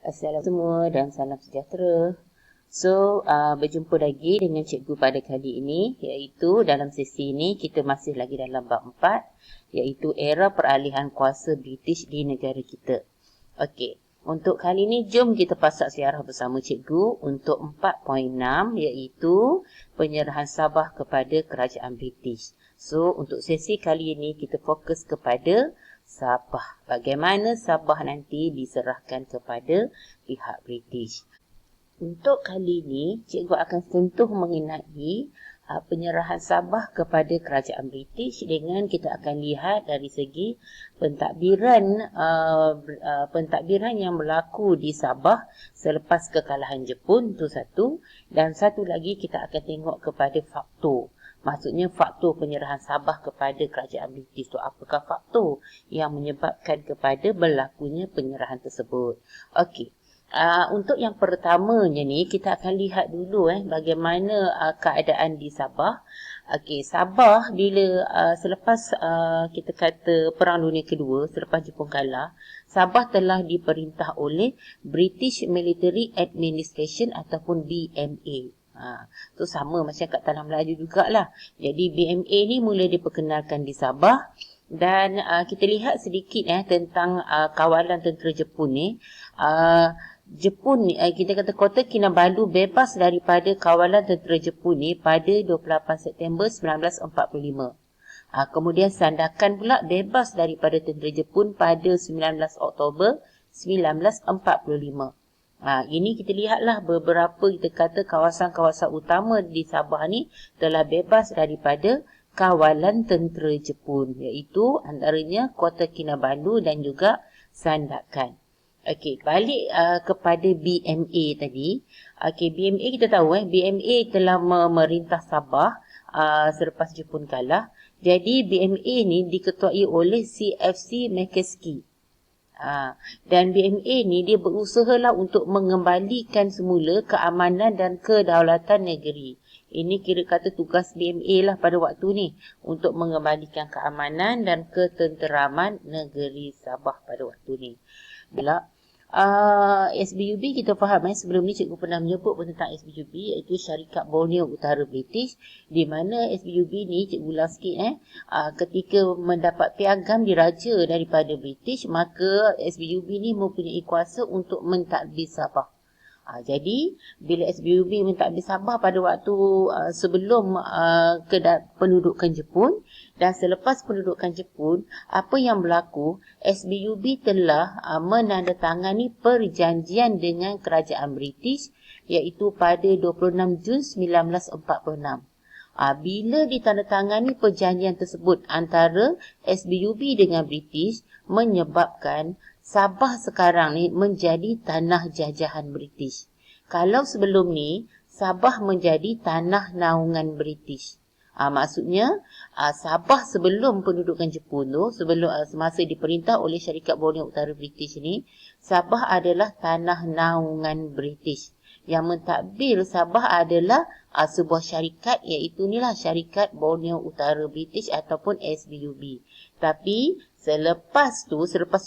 Assalamualaikum semua dan salam sejahtera. Berjumpa lagi dengan cikgu pada kali ini, iaitu dalam sesi ini kita masih lagi dalam bab 4, iaitu era peralihan kuasa British di negara kita. Okey, untuk kali ini jom kita pasak siarah bersama cikgu untuk 4.6, iaitu penyerahan Sabah kepada kerajaan British. So, untuk sesi kali ini kita fokus kepada Sabah. Bagaimana Sabah nanti diserahkan kepada pihak British. Untuk kali ini, cikgu akan sentuh mengenai penyerahan Sabah kepada kerajaan British dengan kita akan lihat dari segi pentadbiran yang berlaku di Sabah selepas kekalahan Jepun, itu satu. Dan satu lagi kita akan tengok kepada faktor. Maksudnya faktor penyerahan Sabah kepada kerajaan British itu apakah faktor yang menyebabkan kepada berlakunya penyerahan tersebut. Okey. Untuk yang pertamanya ni kita akan lihat dulu bagaimana keadaan di Sabah. Okey, Sabah bila selepas kita kata Perang Dunia Kedua, selepas Jepun kalah, Sabah telah diperintah oleh British Military Administration ataupun BMA. Tu sama macam kat Tanah Melayu jugalah. Jadi BMA ni mula diperkenalkan di Sabah. Dan kita lihat sedikit tentang kawalan tentera Jepun ni. Jepun ni, kita kata Kota Kinabalu bebas daripada kawalan tentera Jepun ni pada 28 September 1945. Kemudian Sandakan pula bebas daripada tentera Jepun pada 19 Oktober 1945. Ini kita lihatlah beberapa kita kata kawasan-kawasan utama di Sabah ni telah bebas daripada kawalan tentera Jepun, iaitu antaranya Kota Kinabalu dan juga Sandakan. Okey, balik kepada BMA tadi. Okey, BMA kita tahu BMA telah memerintah Sabah selepas Jepun kalah. Jadi BMA ni diketuai oleh CFC McCaskey. Dan BMA ni dia berusahalah untuk mengembalikan semula keamanan dan kedaulatan negeri. Ini kira kata tugas BMA lah pada waktu ni untuk mengembalikan keamanan dan ketenteraman negeri Sabah pada waktu ni. Bila SBUB kita faham sebelum ni cikgu pernah menyebut tentang SBUB, iaitu Syarikat Borneo Utara British, di mana SBUB ni cikgu ulang sikit ketika mendapat piagam diraja daripada British, maka SBUB ni mempunyai kuasa untuk mentadbir Sabah. Jadi bila SBUB mentadbir Sabah pada waktu sebelum pendudukan Jepun dan selepas pendudukan Jepun, apa yang berlaku, SBUB telah menandatangani perjanjian dengan kerajaan British, iaitu pada 26 Jun 1946. Bila ditandatangani perjanjian tersebut antara SBUB dengan British, menyebabkan Sabah sekarang ni menjadi tanah jajahan British. Kalau sebelum ni, Sabah menjadi tanah naungan British. Maksudnya, Sabah sebelum pendudukan Jepun tu, semasa diperintah oleh Syarikat Borneo Utara British ni, Sabah adalah tanah naungan British. Yang mentadbir Sabah adalah sebuah syarikat, iaitu inilah Syarikat Borneo Utara British ataupun SBUB. Tapi selepas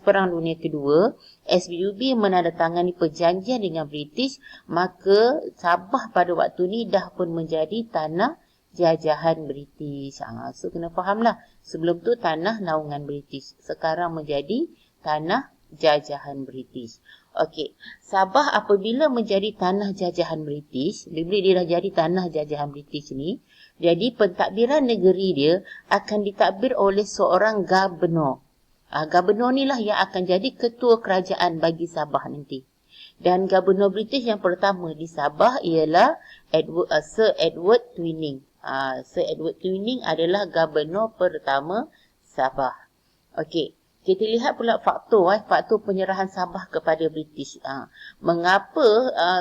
Perang Dunia Kedua, SBUB menandatangani perjanjian dengan British, maka Sabah pada waktu ni dah pun menjadi tanah jajahan British. So kena fahamlah, sebelum tu tanah naungan British, sekarang menjadi tanah jajahan British. Okey, Sabah apabila menjadi tanah jajahan British, bila dia dah jadi tanah jajahan British ni, jadi pentadbiran negeri dia akan ditadbir oleh seorang Gubernur. Gubernur ni lah yang akan jadi ketua kerajaan bagi Sabah nanti. Dan Gubernur British yang pertama di Sabah ialah Sir Edward Twining. Sir Edward Twining adalah Gubernur pertama Sabah. Okey. Kita lihat pula faktor penyerahan Sabah kepada British. Mengapa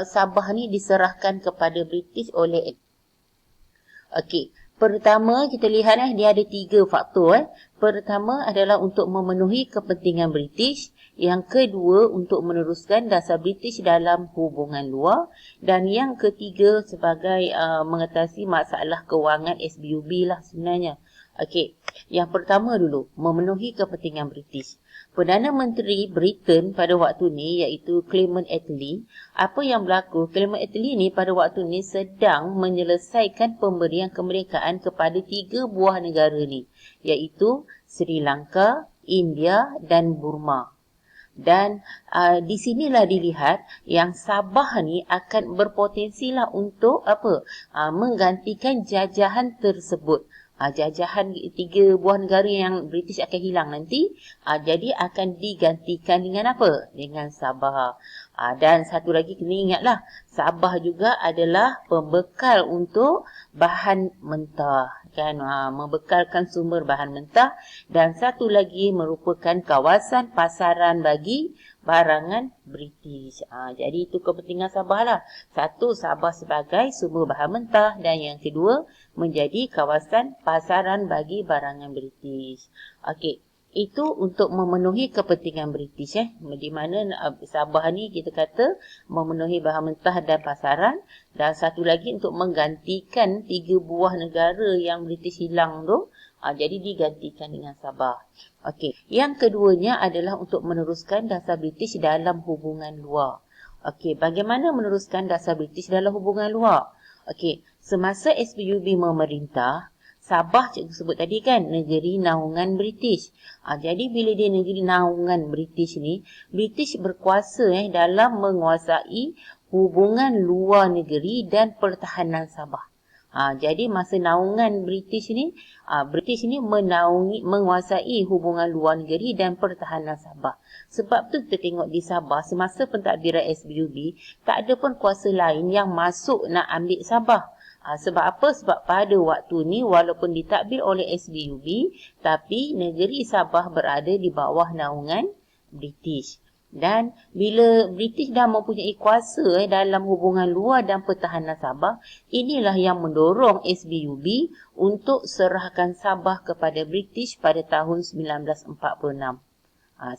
Sabah ni diserahkan kepada British oleh... Okey, pertama kita lihat dia ada 3 faktor. Pertama adalah untuk memenuhi kepentingan British. Yang kedua untuk meneruskan dasar British dalam hubungan luar. Dan yang ketiga sebagai mengatasi masalah kewangan SBUB lah sebenarnya. Okey, yang pertama dulu, memenuhi kepentingan British. Perdana Menteri Britain pada waktu ni iaitu Clement Attlee, apa yang berlaku, Clement Attlee ni pada waktu ni sedang menyelesaikan pemberian kemerdekaan kepada 3 buah negara ni, iaitu Sri Lanka, India dan Burma. Dan di sinilah dilihat yang Sabah ni akan berpotensilah untuk menggantikan jajahan tersebut. Jajahan 3 buah negara yang British akan hilang nanti, jadi akan digantikan dengan apa? Dengan Sabah. Dan satu lagi kena ingatlah, Sabah juga adalah pembekal untuk bahan mentah, kan? Membekalkan sumber bahan mentah, dan satu lagi merupakan kawasan pasaran bagi barangan British. Jadi itu kepentingan Sabah lah. Satu, Sabah sebagai sumber bahan mentah, dan yang kedua menjadi kawasan pasaran bagi barangan British. Okey, itu untuk memenuhi kepentingan British, di mana Sabah ni kita kata memenuhi bahan mentah dan pasaran, dan satu lagi untuk menggantikan 3 buah negara yang British hilang tu. Jadi digantikan dengan Sabah. Okey, yang keduanya adalah untuk meneruskan dasar British dalam hubungan luar. Okey, bagaimana meneruskan dasar British dalam hubungan luar? Okey, semasa SPUB memerintah, Sabah cikgu sebut tadi kan, negeri naungan British. Jadi bila dia negeri naungan British ni, British berkuasa dalam menguasai hubungan luar negeri dan pertahanan Sabah. Jadi masa naungan British ni menguasai hubungan luar negeri dan pertahanan Sabah. Sebab tu kita tengok di Sabah semasa pentadbiran SPUB, tak ada pun kuasa lain yang masuk nak ambil Sabah. Sebab apa? Sebab pada waktu ni walaupun ditadbir oleh SPUB, tapi negeri Sabah berada di bawah naungan British. Dan bila British dah mempunyai kuasa dalam hubungan luar dan pertahanan Sabah, inilah yang mendorong SPUB untuk serahkan Sabah kepada British pada tahun 1946.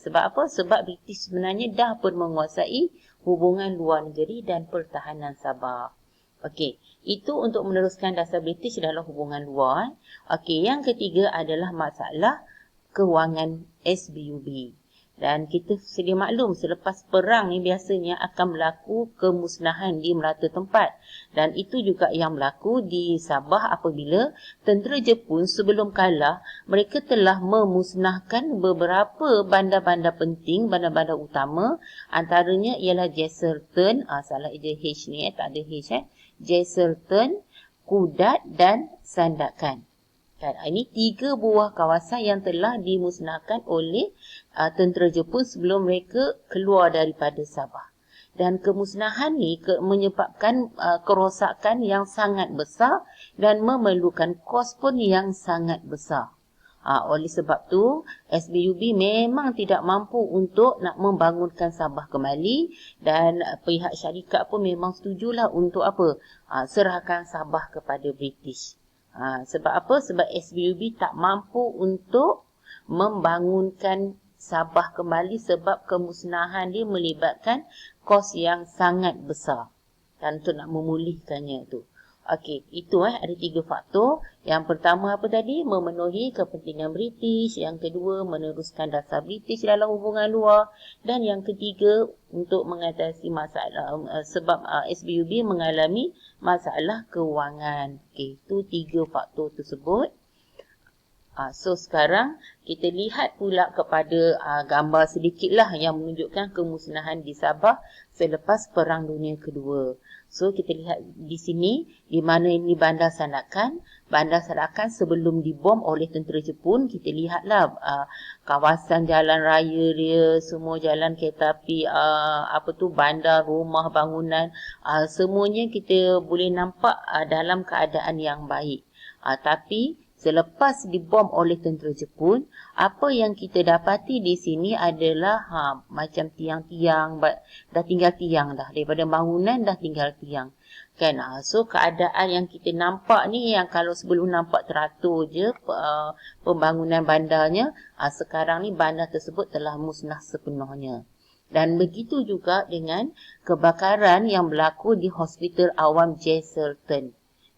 Sebab apa? Sebab British sebenarnya dah pun menguasai hubungan luar negeri dan pertahanan Sabah. Okey, itu untuk meneruskan dasar British dalam hubungan luar. Okey, yang ketiga adalah masalah kewangan SPUB. Dan kita sedia maklum, selepas perang ni biasanya akan berlaku kemusnahan di merata tempat. Dan itu juga yang berlaku di Sabah apabila tentera Jepun sebelum kalah, mereka telah memusnahkan beberapa bandar-bandar penting, bandar-bandar utama. Antaranya ialah Jesselton, salah je H ni, tak ada H. Jesselton, Kudat dan Sandakan. Ini 3 buah kawasan yang telah dimusnahkan oleh tentera Jepun sebelum mereka keluar daripada Sabah. Dan kemusnahan ni menyebabkan kerosakan yang sangat besar dan memerlukan kos pun yang sangat besar. Oleh sebab tu, SPUB memang tidak mampu untuk nak membangunkan Sabah kembali, dan pihak syarikat pun memang setujulah untuk serahkan Sabah kepada British. Sebab apa? Sebab SPUB tak mampu untuk membangunkan Sabah kembali sebab kemusnahan dia melibatkan kos yang sangat besar. Dan untuk nak memulihkannya tu. Okey, itu ada 3 faktor. Yang pertama apa tadi? Memenuhi kepentingan British. Yang kedua, meneruskan dasar British dalam hubungan luar. Dan yang ketiga, untuk mengatasi masalah sebab SPUB mengalami masalah kewangan. Okey, itu 3 faktor tersebut. So sekarang kita lihat pula kepada gambar sedikitlah yang menunjukkan kemusnahan di Sabah selepas Perang Dunia Kedua. So kita lihat di sini, di mana ini Bandar Sandakan. Bandar Sandakan sebelum dibom oleh tentera Jepun, kita lihatlah kawasan jalan raya dia, semua jalan kereta api, bandar, rumah, bangunan, semuanya kita boleh nampak dalam keadaan yang baik. Tapi selepas dibom oleh tentera Jepun, apa yang kita dapati di sini adalah macam tiang-tiang, dah tinggal tiang dah. Daripada bangunan dah tinggal tiang. Kan? So keadaan yang kita nampak ni, yang kalau sebelum nampak teratur je pembangunan bandarnya, sekarang ni bandar tersebut telah musnah sepenuhnya. Dan begitu juga dengan kebakaran yang berlaku di Hospital Awam Jesselton.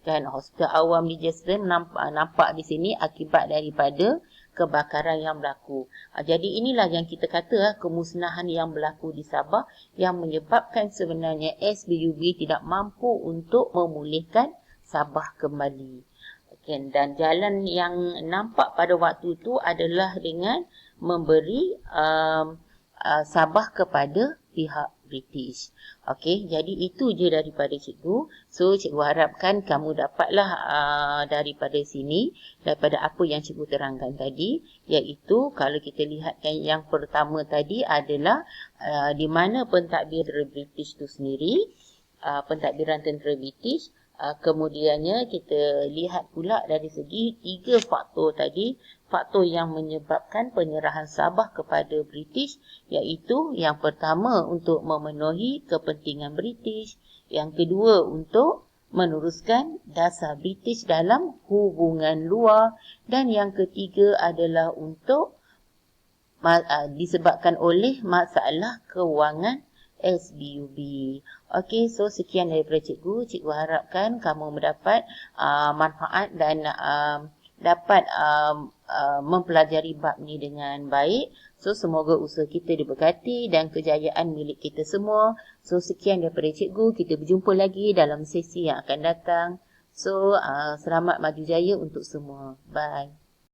Kan, Hospital Awam di Jesselton nampak di sini akibat daripada kebakaran yang berlaku. Jadi inilah yang kita kata kemusnahan yang berlaku di Sabah yang menyebabkan sebenarnya SBUB tidak mampu untuk memulihkan Sabah kembali. Dan jalan yang nampak pada waktu itu adalah dengan memberi Sabah kepada pihak British. Okey, jadi itu je daripada cikgu. So, cikgu harapkan kamu dapatlah daripada sini, daripada apa yang cikgu terangkan tadi, iaitu kalau kita lihatkan yang pertama tadi adalah di mana pentadbir British itu sendiri, pentadbiran tentera British. Kemudiannya kita lihat pula dari segi 3 faktor tadi, faktor yang menyebabkan penyerahan Sabah kepada British, iaitu yang pertama untuk memenuhi kepentingan British, yang kedua untuk meneruskan dasar British dalam hubungan luar, dan yang ketiga adalah untuk disebabkan oleh masalah kewangan SBUB. Okey, so sekian daripada cikgu. Cikgu harapkan kamu mendapat manfaat dan dapat mempelajari bab ni dengan baik. So, semoga usaha kita diberkati dan kejayaan milik kita semua. So, sekian daripada cikgu. Kita berjumpa lagi dalam sesi yang akan datang. So, selamat maju jaya untuk semua. Bye.